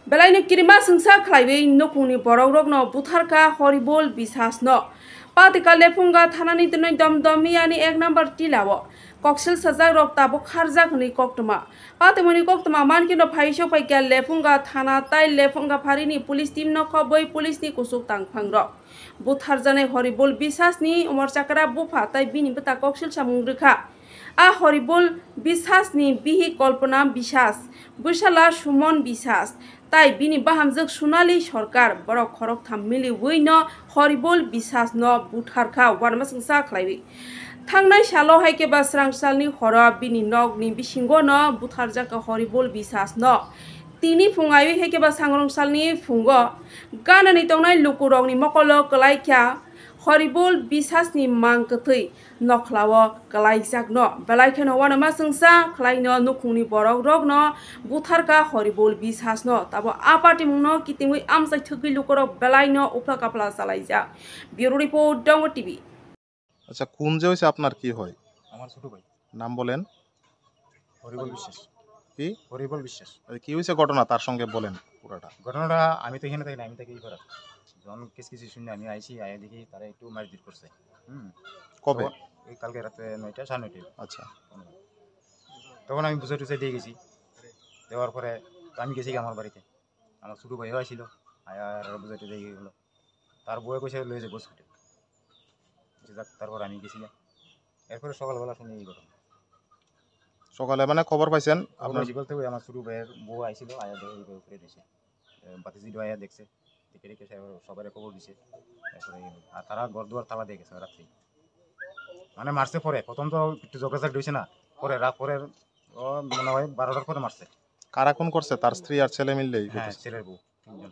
Belai kirima sengsa khlaibe nokungni borogrokno butharka horibol bisasno patika lefunga thanani dinoi domdomiani 1 number tilawo koksil sajak rok tabo kharjak ni koktoma patimoni koktoma mankino phaisho paikya lefunga thana tai lefunga pharini police team no khoboi police ni kusuk tangphang rok butharjane horibol bisasni umar chakra bufa tai bini bata koksil samungrikha a horibol bisasni bihi kolpona bisas bushala sumon bisas তাই বিনি বাহামজক সোনালী সরকার বড় খরক থামিলি win হরিবল বিশ্বাস ন বুথারখা ওয়ানমাসংসা খ্লাইবি থাংনাই সালো হাইকে বা স্রাংসালনি হর বিনি নগনি বিসিঙ্গ ন বুথারজাকা হরিবল বিশ্বাস ন তিনি ফুঙাই হাইকে বা সাংরংসালনি ফুঙ্গ গানানি তংনাই লুকুরংনি মকল কলাইখ্যা হরিবল বিশ্বাসনি মাংকথৈ নখলাও কলাইজাক ন বেলাইখেন ওয়ানমা সংসা খ্লাইন নুখুংনি বরক রক ন বুথারকা হরিবল বিশ্বাস ন তাবো আপাটি মুনো কিতিমুই আমসাই থগি লুকরক বেলাইন উপলা Kapla চালাইজা bureau report Dong TV. আচ্ছা কোন যে হইছে আপনার কি হয়? আমার ছোট ভাই। নাম বলেন। হরিবল বিশ্বাস। কি? হরিবল বিশ্বাস। কি হইছে ঘটনা তার সঙ্গে বলেন পুরাটা। ঘটনাটা আমি তো এখানে থাকি না, আমি থাকি ইপাড়া। যখন কিছু শুনে আমি আইছি আয়া দেখি তারা একটু মারপিট করছে। কবে? এই কালকে রাতে 9টা 9:30। আচ্ছা। তখন আমি বুঝে টুঝে দিয়ে গেছি, দেওয়ার পরে আমি গেছি আমার বাড়িতে, আমার ছোটো ভাইও আসছিল, আয়ার বুঝে টুঝে গিয়ে গেলো, তার বউয়ে কইসে লয়ে যাবো হসপিটাল। যাক তারপর আমি গেছিলাম, এরপরে সকালবেলা শুনে এই ঘটনা। সকালে মানে খবর পাইছেন আপনার বলতে ওই আমার ছোটো ভাইয়ের বউ আইছিল, আয়া দেখে উপরে দিয়েছে, বাতিজিডো আয়া দেখছে, দেখে রেখে সবাই খবর দিছে। এরপরে আর তারা ঘর দুয়ার তালা দিয়ে গেছে রাত্রি, মানে মারছে পরে, প্রথম তো একটু ঝগড়াঝাক দিয়েছে না, পরে রাত পরের মনে হয় 12টার পরে মারছে। কারা কোন করছে? তার স্ত্রী আর ছেলে মিললেই? হ্যাঁ, ছেলের বউ 3জন।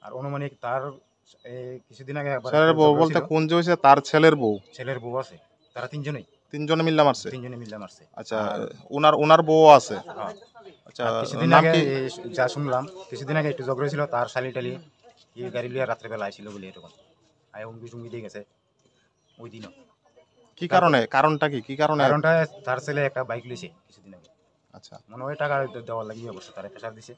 আর অনুমানিক তার কিছুদিন আগে ছেলের বউ বলতে কোন যে হইছে? তার ছেলের বউ? ছেলের বউ আছে, তারা 3জনই। 3জনে মিললা মারছে? 3জনে মিললা মারছে। আচ্ছা, ওনার বউ আছে? হ্যাঁ। আচ্ছা, কিছুদিন আগে যা শুনলাম, কিছুদিন আগে একটু ঝগড়া ছিল, তার শালি টালি কি গাড়ি লিয়ে রাত্রেবেলা আইছিল বলে এরকম আয় উঙ্গি টুঙ্গি দিয়ে গেছে ওই দিনও। কি কারণে? কারণটা কি কারণে? কারণটা তার ছেলে একটা বাইক লিয়েছে কিছুদিন আগে। আচ্ছা, মনে হয় টাকা দেওয়ার লাগিয়ে অবশ্য তারা প্রেশার দিছে।